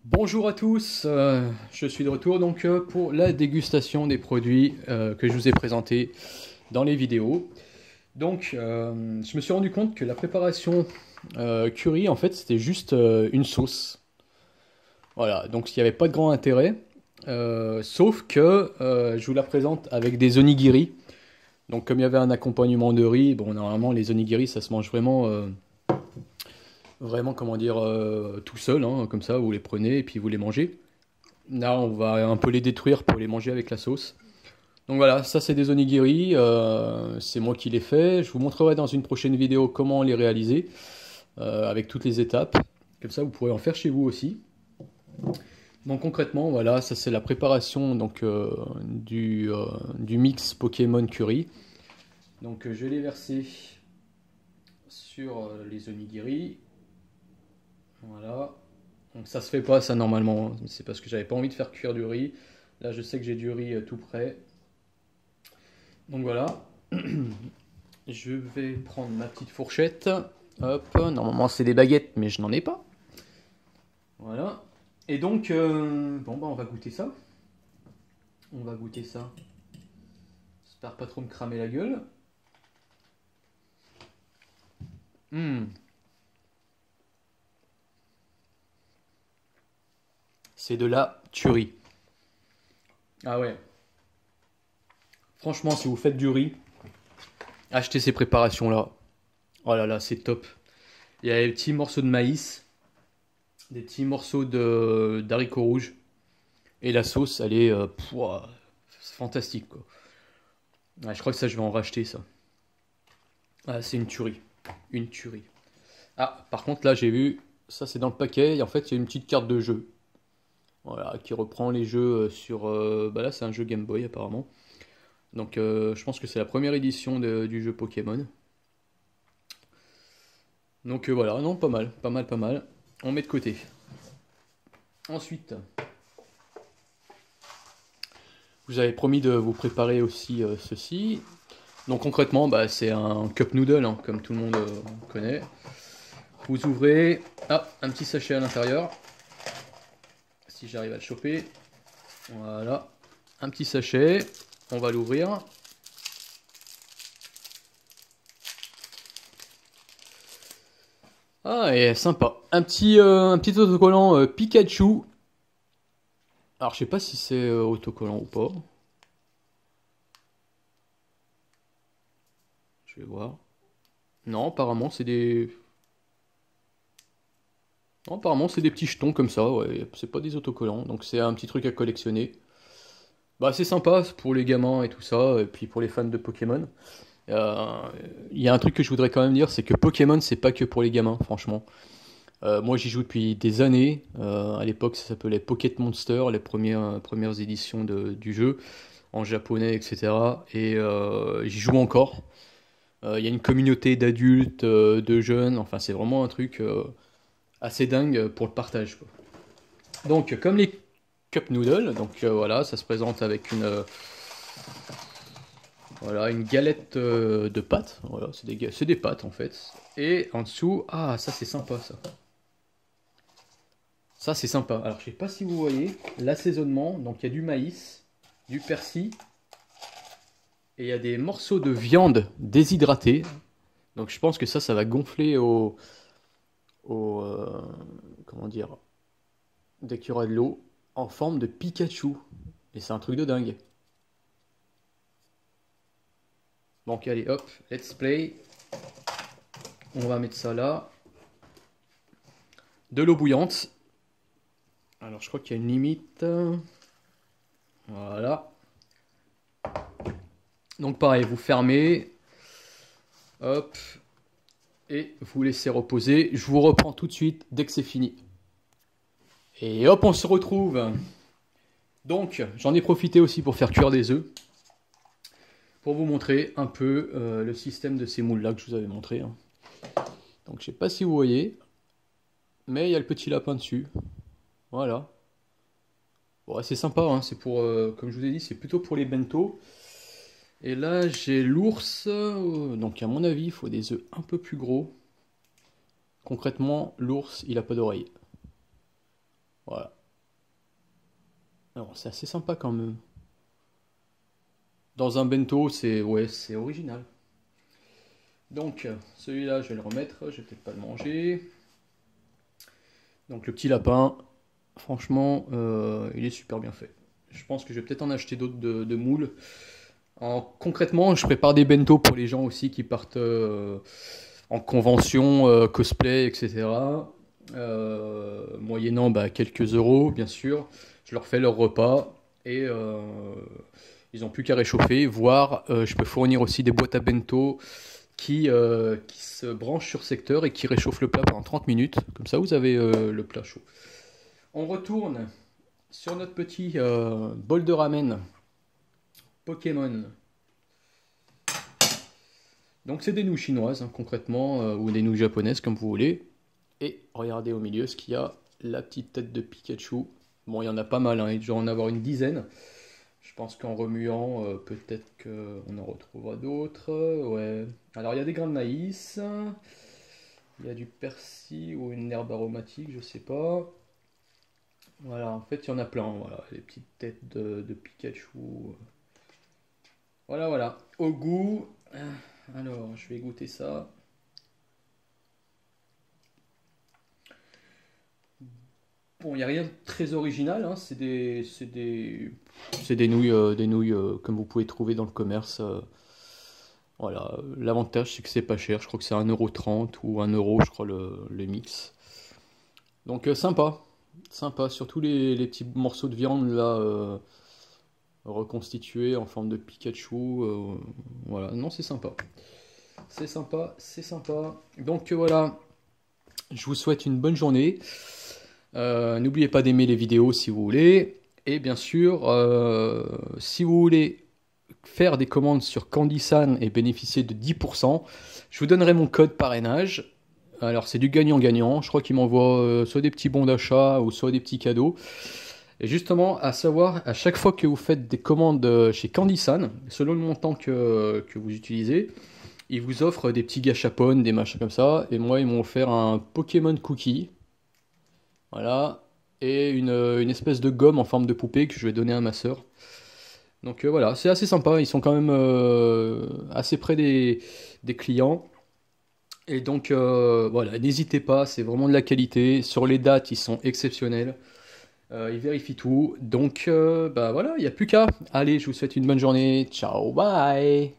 Bonjour à tous, je suis de retour donc pour la dégustation des produits que je vous ai présentés dans les vidéos. Donc je me suis rendu compte que la préparation curry en fait c'était juste une sauce. Voilà, donc il n'y avait pas de grand intérêt, sauf que je vous la présente avec des onigiri. Donc comme il y avait un accompagnement de riz, bon normalement les onigiri ça se mange vraiment comment dire tout seul, hein, comme ça vous les prenez et puis vous les mangez. Là, on va un peu les détruire pour les manger avec la sauce. Donc voilà, ça c'est des onigiri, c'est moi qui les fais. Je vous montrerai dans une prochaine vidéo comment les réaliser, avec toutes les étapes. Comme ça, vous pourrez en faire chez vous aussi. Donc concrètement, voilà, ça c'est la préparation donc, du mix Pokémon Curry. Donc je vais les verser sur les onigiri. Voilà. Donc ça se fait pas ça normalement, hein. C'est parce que j'avais pas envie de faire cuire du riz. Là je sais que j'ai du riz tout prêt. Donc voilà. Je vais prendre ma petite fourchette. Hop, normalement c'est des baguettes mais je n'en ai pas. Voilà. Et donc, bon bah on va goûter ça. On va goûter ça. J'espère pas trop me cramer la gueule. C'est de la tuerie. Ah ouais. Franchement, si vous faites du riz, achetez ces préparations-là. Oh là là, c'est top. Il y a des petits morceaux de maïs, des petits morceaux d'haricots rouges. Et la sauce, elle est c'est fantastique, quoi. Ouais, je crois que ça, je vais en racheter, ça. Ah, c'est une tuerie. Une tuerie. Ah, par contre, là, j'ai vu, ça, c'est dans le paquet. Et en fait, il y a une petite carte de jeu. Voilà, qui reprend les jeux sur... bah là, c'est un jeu Game Boy, apparemment. Donc, je pense que c'est la première édition du jeu Pokémon. Donc, voilà, non, pas mal, pas mal, pas mal. On met de côté. Ensuite, vous avez promis de vous préparer aussi ceci. Donc concrètement, bah, c'est un cup noodle, hein, comme tout le monde connaît. Vous ouvrez, ah, un petit sachet à l'intérieur. Si j'arrive à le choper. Voilà, un petit sachet. On va l'ouvrir. Ah, et sympa. Un petit autocollant Pikachu. Alors, je sais pas si c'est autocollant ou pas. Je vais voir. Non, apparemment, c'est des... Non, apparemment, c'est des petits jetons comme ça, ouais. C'est pas des autocollants, donc c'est un petit truc à collectionner. Bah, c'est sympa pour les gamins et tout ça, et puis pour les fans de Pokémon. Euh, Il y a un truc que je voudrais quand même dire, c'est que Pokémon, c'est pas que pour les gamins, franchement. Moi, j'y joue depuis des années. À l'époque, ça s'appelait Pocket Monster, les premières éditions du jeu, en japonais, etc. Et j'y joue encore. Il y a une communauté d'adultes, de jeunes, enfin, c'est vraiment un truc assez dingue pour le partage, quoi. Donc, comme les cup noodles, donc voilà, ça se présente avec voilà, une galette de pâtes. Voilà, c'est des pâtes en fait. Et en dessous, ah, ça c'est sympa ça. Ça c'est sympa. Alors, je sais pas si vous voyez l'assaisonnement. Donc, il y a du maïs, du persil et il y a des morceaux de viande déshydratée. Donc, je pense que ça va gonfler au comment dire, dès qu'il y aura de l'eau, en forme de Pikachu. Et c'est un truc de dingue. Donc allez, hop, let's play. On va mettre ça là. De l'eau bouillante. Alors je crois qu'il y a une limite. Voilà. Donc pareil, vous fermez. Hop. Et vous laissez reposer. Je vous reprends tout de suite dès que c'est fini. Et hop, on se retrouve. Donc, j'en ai profité aussi pour faire cuire des œufs. Pour vous montrer un peu le système de ces moules-là que je vous avais montré, hein. Donc, je sais pas si vous voyez, mais il y a le petit lapin dessus. Voilà. Bon, c'est sympa, hein. C'est pour, comme je vous ai dit, c'est plutôt pour les bento. Et là, j'ai l'ours. Donc, à mon avis, il faut des œufs un peu plus gros. Concrètement, l'ours, il a pas d'oreille. Voilà. Alors, c'est assez sympa quand même. Dans un bento, c'est ouais, c'est original. Donc, celui-là, je vais le remettre. Je vais peut-être pas le manger. Donc, le petit lapin, franchement, il est super bien fait. Je pense que je vais peut-être en acheter d'autres de moules. Concrètement, je prépare des bento pour les gens aussi qui partent en convention, cosplay, etc. Moyennant quelques euros, bien sûr. Je leur fais leur repas et ils n'ont plus qu'à réchauffer. Voire, je peux fournir aussi des boîtes à bento qui se branchent sur secteur et qui réchauffent le plat pendant 30 minutes. Comme ça, vous avez le plat chaud. On retourne sur notre petit bol de ramen Pokémon. Donc c'est des nouilles chinoises hein, concrètement, ou des nouilles japonaises comme vous voulez. Et regardez au milieu ce qu'il y a, la petite tête de Pikachu. Bon, il y en a pas mal, hein, il doit en avoir une dizaine. Je pense qu'en remuant, peut-être qu'on en retrouvera d'autres. Ouais. Alors il y a des grains de maïs, il y a du persil ou une herbe aromatique, je sais pas. Voilà, en fait il y en a plein, voilà, les petites têtes de Pikachu. Voilà, voilà. Au goût, alors je vais goûter ça. Bon, il n'y a rien de très original, hein, c'est des nouilles comme vous pouvez trouver dans le commerce. Voilà, l'avantage c'est que c'est pas cher, je crois que c'est 1,30 € ou 1 € je crois le mix. Donc sympa, sympa, surtout les petits morceaux de viande là reconstitués en forme de Pikachu. Voilà, non c'est sympa. C'est sympa, c'est sympa. Donc voilà, je vous souhaite une bonne journée. N'oubliez pas d'aimer les vidéos si vous voulez. Et bien sûr, si vous voulez faire des commandes sur Candysan et bénéficier de 10%, je vous donnerai mon code parrainage. Alors c'est du gagnant-gagnant. Je crois qu'il m'envoie soit des petits bons d'achat ou soit des petits cadeaux. Et justement, à savoir, à chaque fois que vous faites des commandes chez Candysan, selon le montant que vous utilisez, ils vous offrent des petits gâchapones, des machins comme ça. Et moi, ils m'ont offert un Pokémon Cookie. Voilà. Et une espèce de gomme en forme de poupée que je vais donner à ma sœur. Donc voilà, c'est assez sympa. Ils sont quand même assez près des clients. Et donc voilà, n'hésitez pas, c'est vraiment de la qualité. Sur les dates, ils sont exceptionnels. Ils vérifient tout. Donc voilà, il n'y a plus qu'à. Allez, je vous souhaite une bonne journée. Ciao, bye!